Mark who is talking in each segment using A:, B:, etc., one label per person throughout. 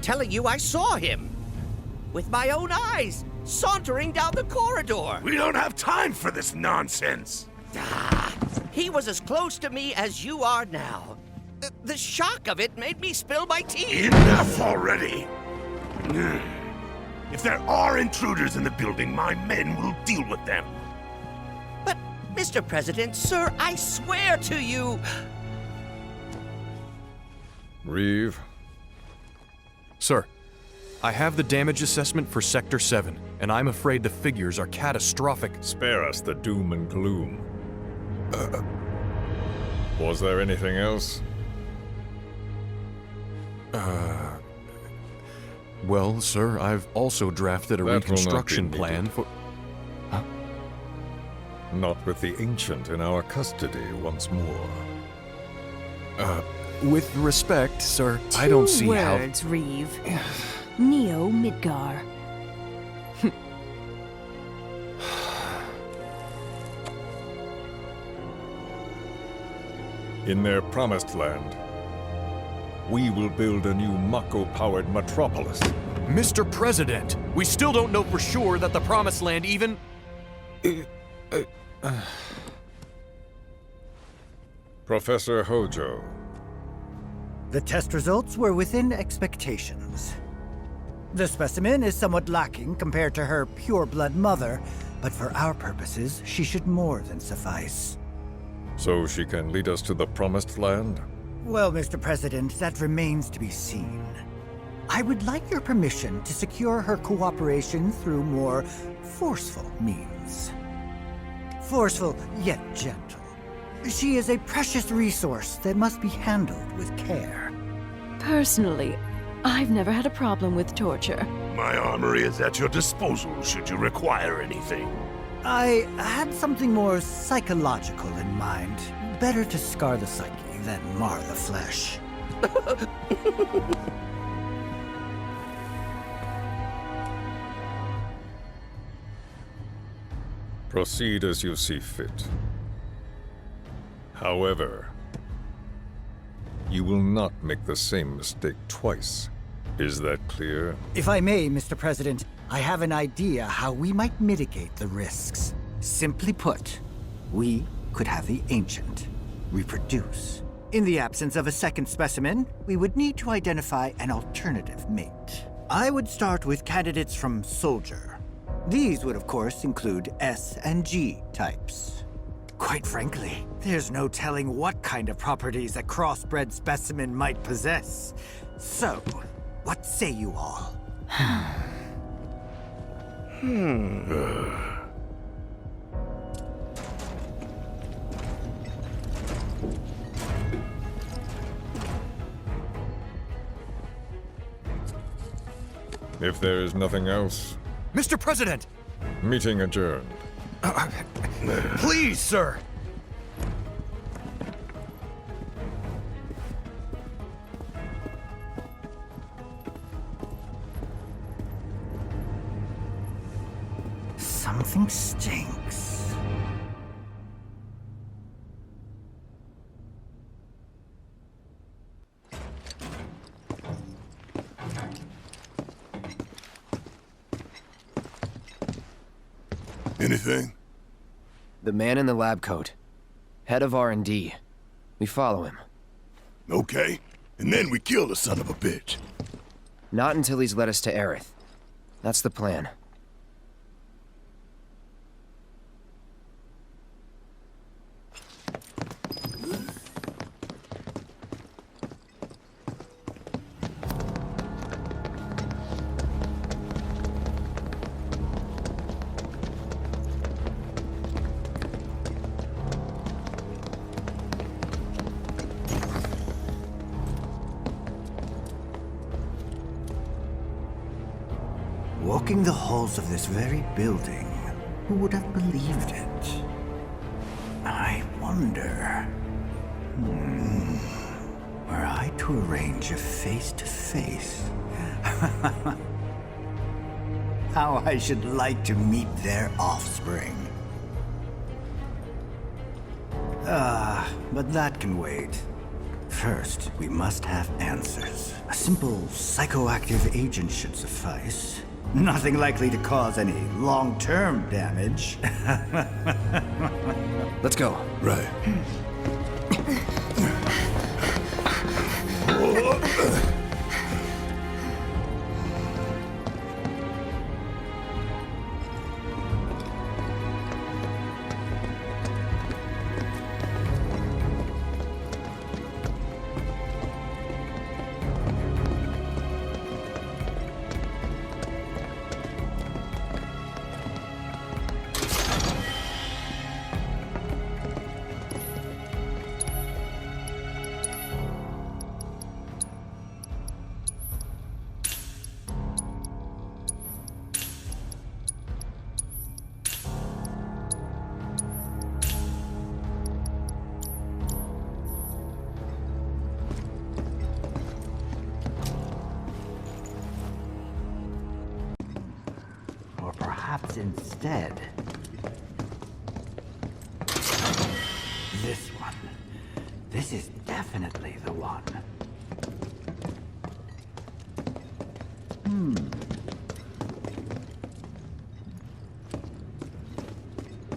A: telling you I saw him. With my own eyes, sauntering down the corridor.
B: We don't have time for this nonsense.
A: He was as close to me as you are now. The shock of it made me spill my tea.
B: Enough already. If there are intruders in the building, my men will deal with them.
A: But, Mr. President, sir, I swear to you...
C: Reeve.
D: Sir, I have the damage assessment for Sector 7, and I'm afraid the figures are catastrophic.
C: Spare us the doom and gloom. Was there anything else?
D: Well, sir, I've also drafted a reconstruction plan for... Huh?
C: Not with the Ancient in our custody once more.
D: With respect, sir, I don't see how...
E: 2 words, Reeve. Neo Midgar.
C: In their promised land, we will build a new Mako-powered metropolis.
D: Mr. President, we still don't know for sure that the Promised Land even...
C: Professor Hojo.
F: The test results were within expectations. The specimen is somewhat lacking compared to her pure-blood mother, but for our purposes, she should more than suffice.
C: So she can lead us to the Promised Land?
F: Well, Mr. President, that remains to be seen. I would like your permission to secure her cooperation through more forceful means. Forceful, yet gentle. She is a precious resource that must be handled with care.
E: Personally, I've never had a problem with torture.
B: My armory is at your disposal should you require anything.
F: I had something more psychological in mind. Better to scar the psyche than mar the flesh.
C: Proceed as you see fit. However, you will not make the same mistake twice. Is that clear?
F: If I may, Mr. President, I have an idea how we might mitigate the risks. Simply put, we could have the Ancient reproduce. In the absence of a second specimen, we would need to identify an alternative mate. I would start with candidates from Soldier. These would, of course, include S and G types. Quite frankly, there's no telling what kind of properties a crossbred specimen might possess. So, what say you all?
C: If there is nothing else,
D: Mr. President!
C: meeting adjourned.
D: Please, sir!
F: Something stinks.
B: Anything?
G: The man in the lab coat. Head of R&D. We follow him.
B: Okay. And then we kill the son of a bitch.
G: Not until he's led us to Aerith. That's the plan.
F: Walking the halls of this very building, who would have believed it? I wonder... were I to arrange a face-to-face... how I should like to meet their offspring. But that can wait. First, we must have answers. A simple psychoactive agent should suffice. Nothing likely to cause any long-term damage.
G: Let's go.
B: Right.
F: Or perhaps instead... this one. This is definitely the one.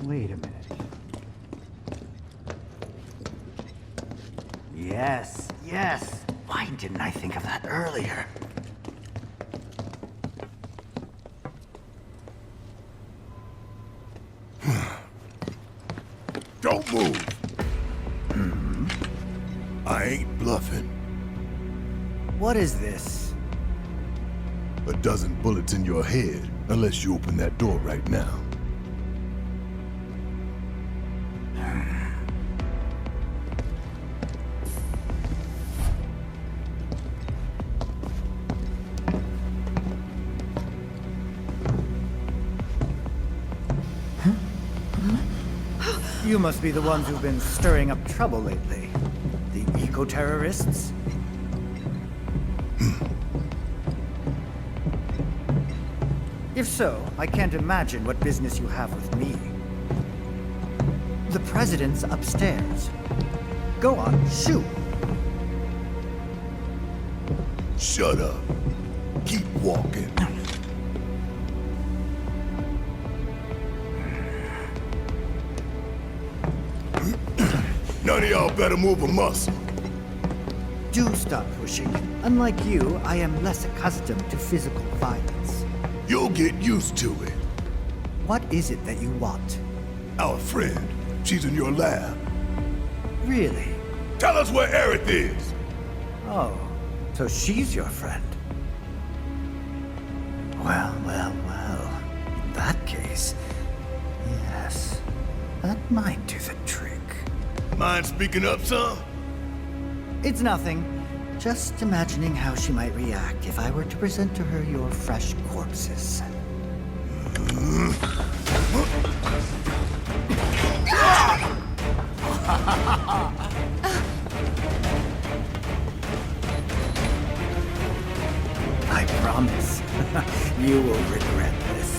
F: Wait a minute. Yes, yes! Why didn't I think of that earlier?
B: Don't move. I ain't bluffing.
F: What is this?
B: A dozen bullets in your head, unless you open that door right now.
F: You must be the ones who've been stirring up trouble lately. The eco-terrorists? If so, I can't imagine what business you have with me. The president's upstairs. Go on, shoot.
B: Shut up. Keep walking. None of y'all better move a muscle.
F: Do stop pushing. Unlike you, I am less accustomed to physical violence.
B: You'll get used to it.
F: What is it that you want?
B: Our friend, she's in your lab.
F: Really?
B: Tell us where Aerith is.
F: Oh, so she's your friend. Well, well, well. In that case, yes, that might do the trick.
B: Mind speaking up, son?
F: It's nothing. Just imagining how she might react if I were to present to her your fresh corpses. I promise, you will regret this.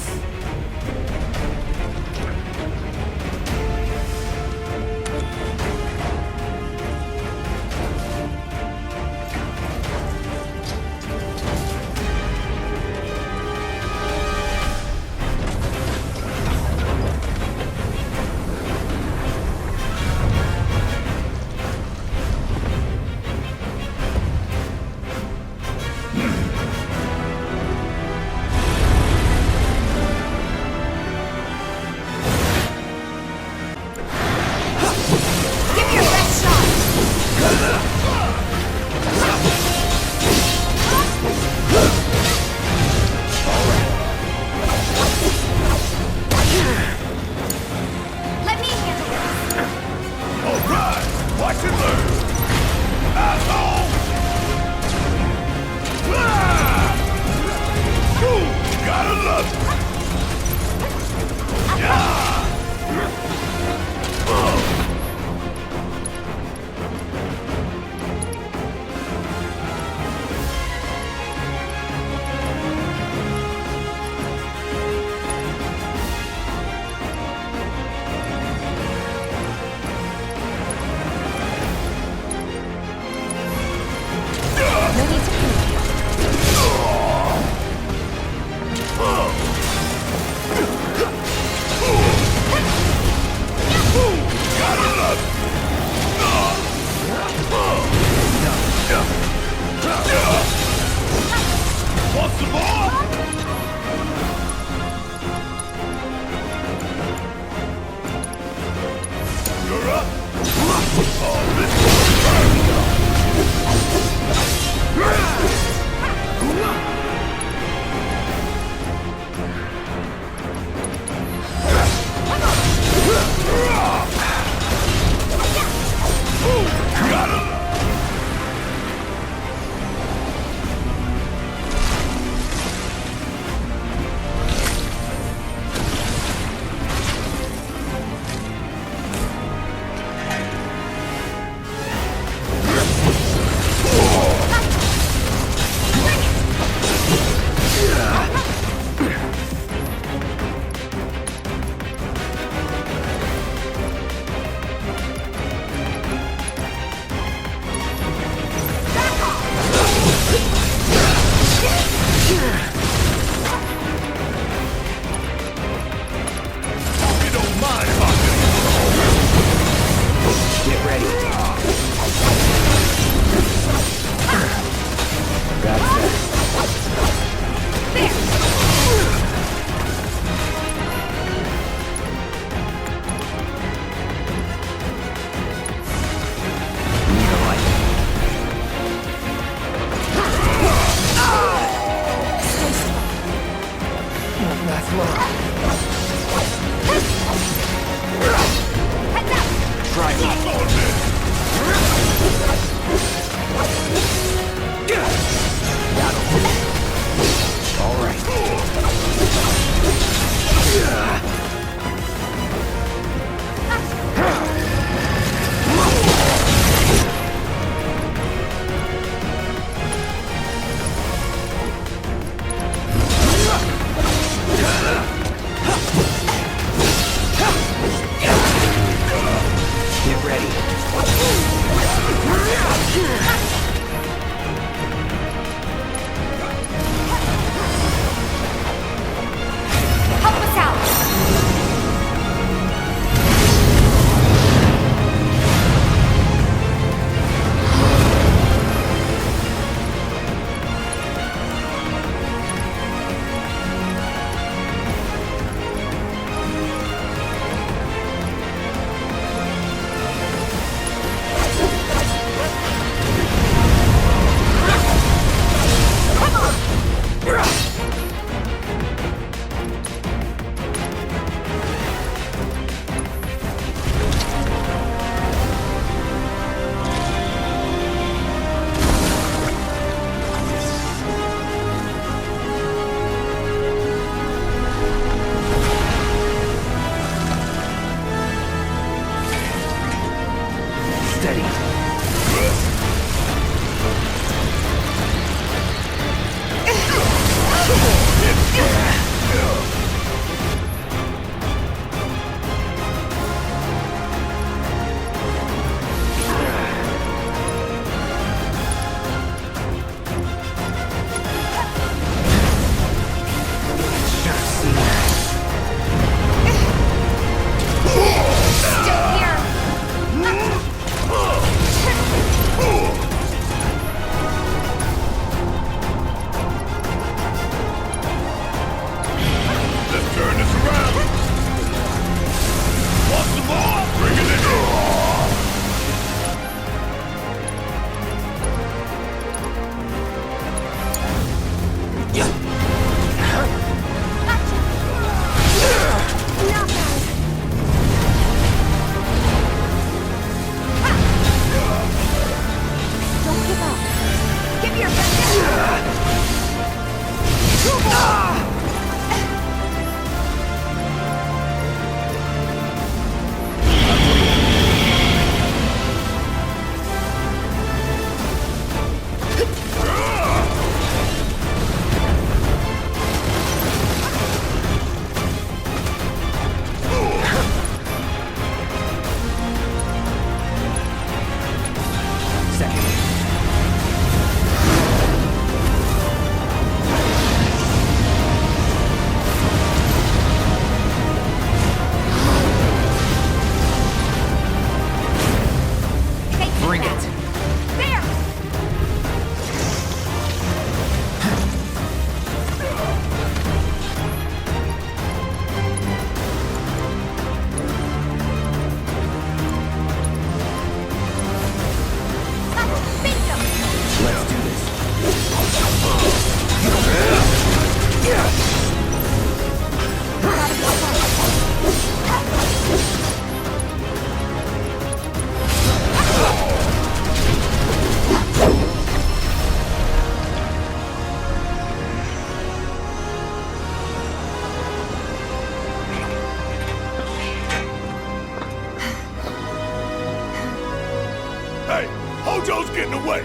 B: way!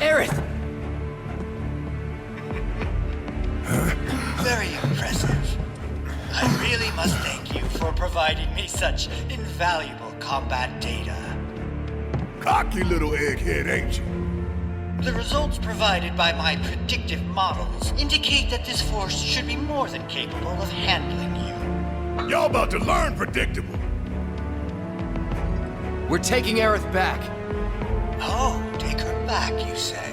A: Aerith!
H: Very impressive. I really must thank you for providing me such invaluable combat data.
B: Cocky little egghead, ain't you?
H: The results provided by my predictive models indicate that this force should be more than capable of handling you.
B: Y'all about to learn predictable.
G: We're taking Aerith back.
H: Oh, take her back, you say?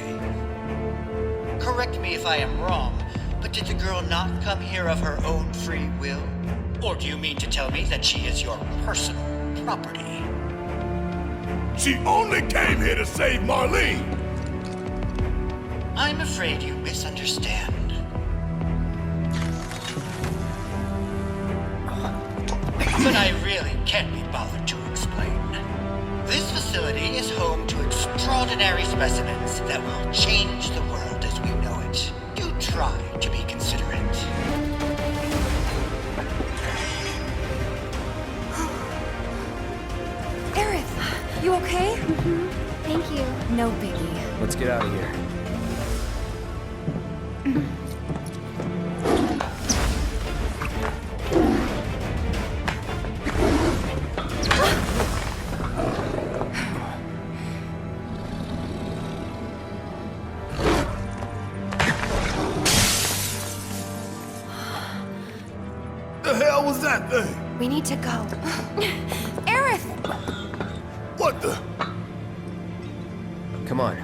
H: Correct me if I am wrong, but did the girl not come here of her own free will? Or do you mean to tell me that she is your personal property?
B: She only came here to save Marlene.
H: I'm afraid you misunderstand. But I really can't be bothered to explain. This facility is home to extraordinary specimens that will change the world as we know it. Do try to be considerate.
I: Aerith, you okay?
J: Thank you.
I: No biggie.
G: Let's get out of here.
B: The hell was that thing?
I: We need to go. Aerith!
B: What the?
G: Come on.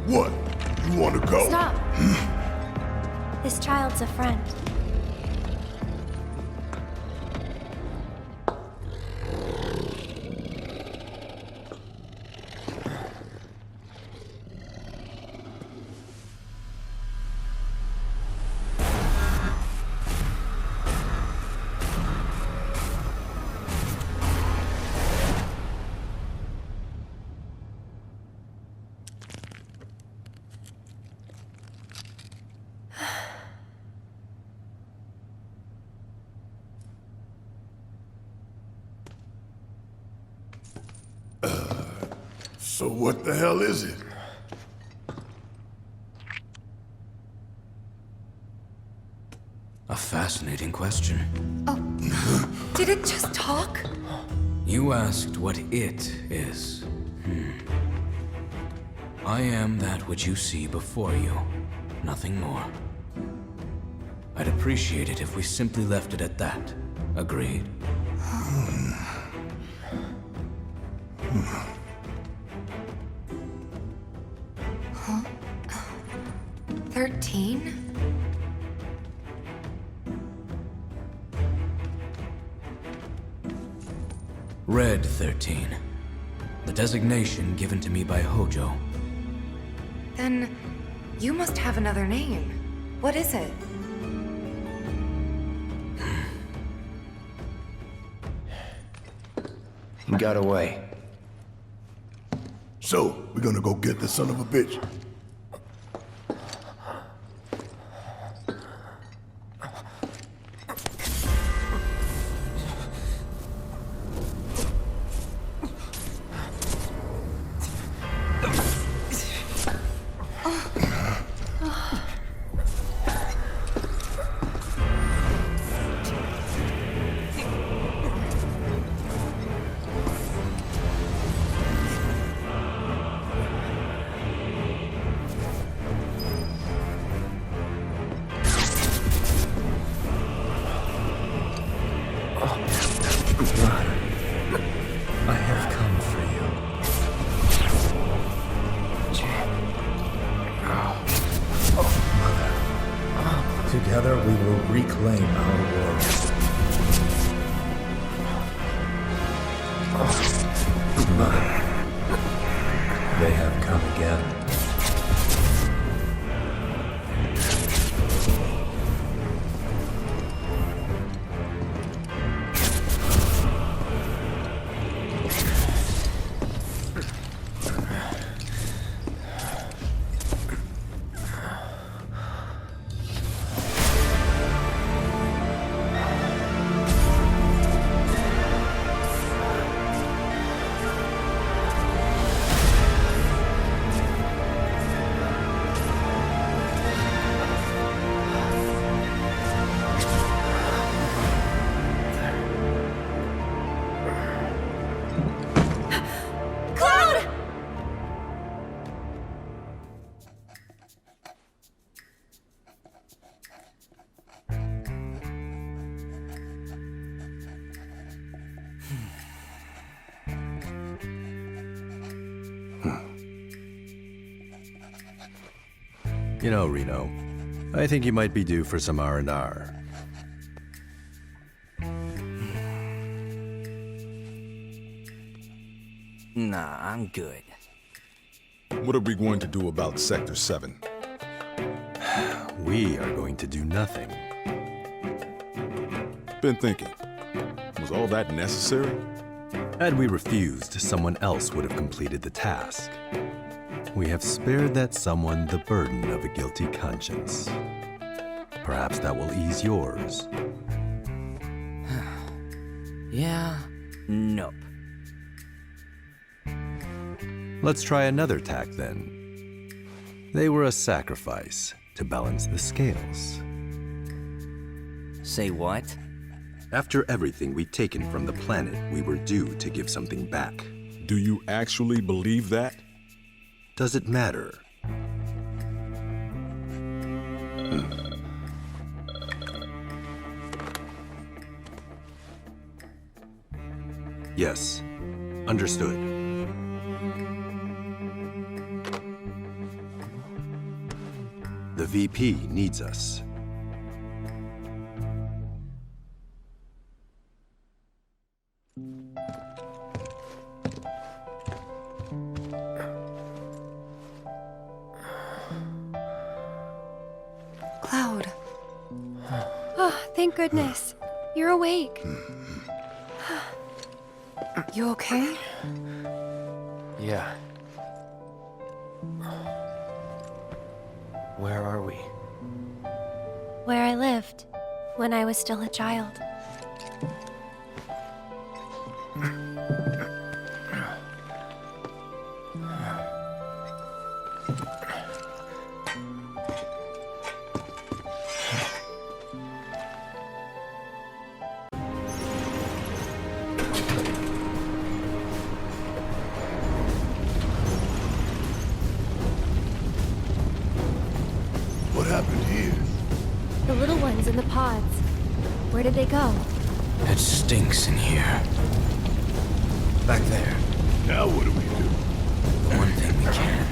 B: What? You want to go?
J: Stop. This child's a friend.
B: So what the hell is it?
K: A fascinating question.
I: Oh, did it just talk?
K: You asked what it is. I am that which you see before you. Nothing more. I'd appreciate it if we simply left it at that. Agreed?
I: 13?
K: Red 13. The designation given to me by Hojo.
I: Then you must have another name. What is it?
G: He got away.
B: So, we're gonna go get the son of a bitch.
K: Together we will reclaim our world. They have come again.
L: You know, Reno, I think you might be due for some R&R.
M: Nah, I'm good.
B: What are we going to do about Sector 7?
L: We are going to do nothing.
B: Been thinking. Was all that necessary?
L: Had we refused, someone else would have completed the task. We have spared that someone the burden of a guilty conscience. Perhaps that will ease yours.
M: Yeah, nope.
L: Let's try another tack then. They were a sacrifice to balance the scales.
M: Say what?
L: After everything we'd taken from the planet, we were due to give something back.
B: Do you actually believe that?
L: Does it matter? Yes, understood. The VP needs us.
I: Cloud.
J: Oh, thank goodness. You're awake.
I: You okay?
G: Yeah. Where are we?
J: Where I lived when I was still a child.
B: What happened here?
J: The little ones in the pods. Where did they go?
K: It stinks in here.
G: Back there.
B: Now what do we do?
K: The one thing we can.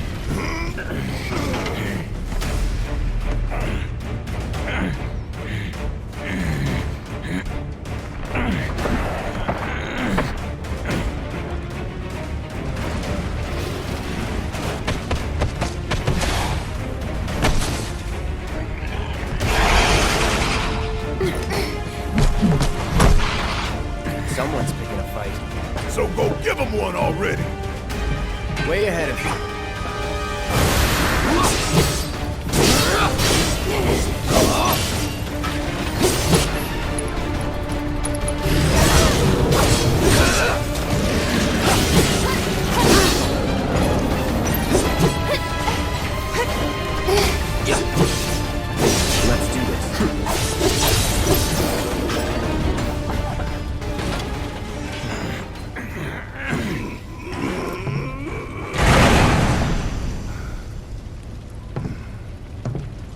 G: Someone's picking a fight.
B: So go give him one already!
G: Way ahead of you. Let's do this.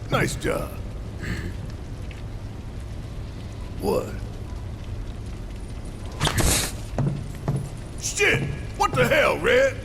B: Nice job. What? Shit! What the hell, Red?